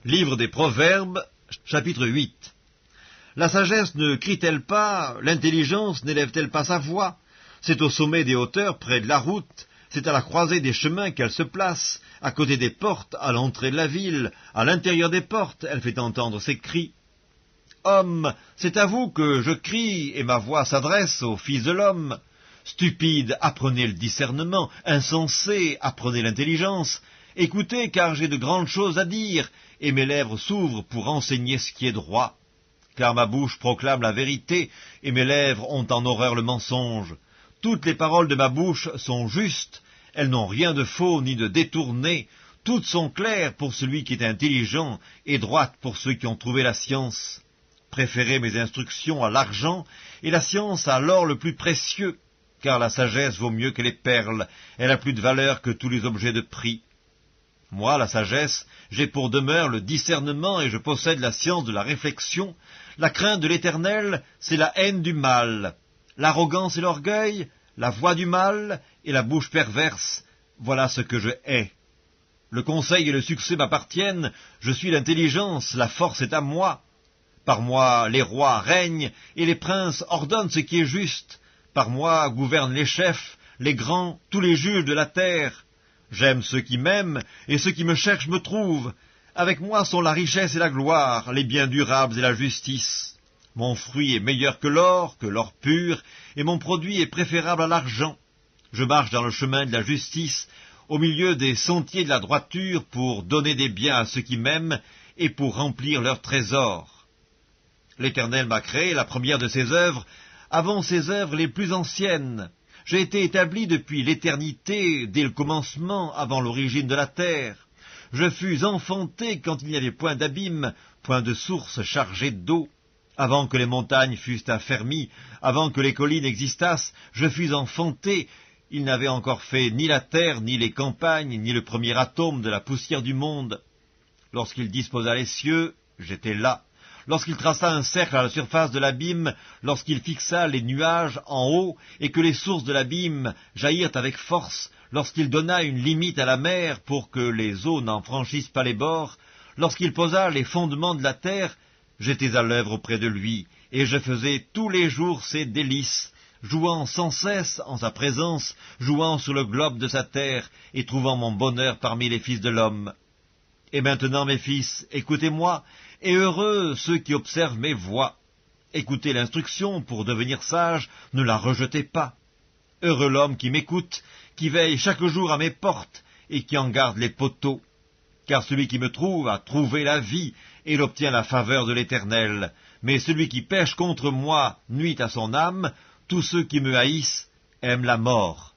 Livre des Proverbes, chapitre 8. La sagesse ne crie-t-elle pas, l'intelligence n'élève-t-elle pas sa voix? C'est au sommet des hauteurs, près de la route, c'est à la croisée des chemins qu'elle se place, à côté des portes, à l'entrée de la ville, à l'intérieur des portes, elle fait entendre ses cris. Homme, c'est à vous que je crie, et ma voix s'adresse au Fils de l'homme. Stupide, apprenez le discernement, insensé, apprenez l'intelligence. Écoutez, car j'ai de grandes choses à dire, et mes lèvres s'ouvrent pour enseigner ce qui est droit. Car ma bouche proclame la vérité, et mes lèvres ont en horreur le mensonge. Toutes les paroles de ma bouche sont justes, elles n'ont rien de faux ni de détourné, toutes sont claires pour celui qui est intelligent, et droites pour ceux qui ont trouvé la science. Préférez mes instructions à l'argent, et la science à l'or le plus précieux, car la sagesse vaut mieux que les perles, elle a plus de valeur que tous les objets de prix. Moi, la sagesse, j'ai pour demeure le discernement, et je possède la science de la réflexion. La crainte de l'Éternel, c'est la haine du mal. L'arrogance et l'orgueil, la voix du mal et la bouche perverse, voilà ce que je hais. Le conseil et le succès m'appartiennent, je suis l'intelligence, la force est à moi. Par moi les rois règnent, et les princes ordonnent ce qui est juste. Par moi gouvernent les chefs, les grands, tous les juges de la terre. J'aime ceux qui m'aiment, et ceux qui me cherchent me trouvent. Avec moi sont la richesse et la gloire, les biens durables et la justice. Mon fruit est meilleur que l'or pur, et mon produit est préférable à l'argent. Je marche dans le chemin de la justice, au milieu des sentiers de la droiture, pour donner des biens à ceux qui m'aiment, et pour remplir leurs trésors. L'Éternel m'a créé, la première de ses œuvres, avant ses œuvres les plus anciennes. J'ai été établi depuis l'éternité, dès le commencement, avant l'origine de la terre. Je fus enfanté quand il n'y avait point d'abîme, point de source chargée d'eau. Avant que les montagnes fussent affermies, avant que les collines existassent, je fus enfanté. Il n'avait encore fait ni la terre, ni les campagnes, ni le premier atome de la poussière du monde. Lorsqu'il disposa les cieux, j'étais là. Lorsqu'il traça un cercle à la surface de l'abîme, lorsqu'il fixa les nuages en haut, et que les sources de l'abîme jaillirent avec force, lorsqu'il donna une limite à la mer pour que les eaux n'en franchissent pas les bords, lorsqu'il posa les fondements de la terre, j'étais à l'œuvre auprès de lui, et je faisais tous les jours ses délices, jouant sans cesse en sa présence, jouant sur le globe de sa terre, et trouvant mon bonheur parmi les fils de l'homme. Et maintenant, mes fils, écoutez-moi, et heureux ceux qui observent mes voies. Écoutez l'instruction pour devenir sage, ne la rejetez pas. Heureux l'homme qui m'écoute, qui veille chaque jour à mes portes, et qui en garde les poteaux. Car celui qui me trouve a trouvé la vie, et il obtient la faveur de l'Éternel. Mais celui qui pêche contre moi nuit à son âme, tous ceux qui me haïssent aiment la mort.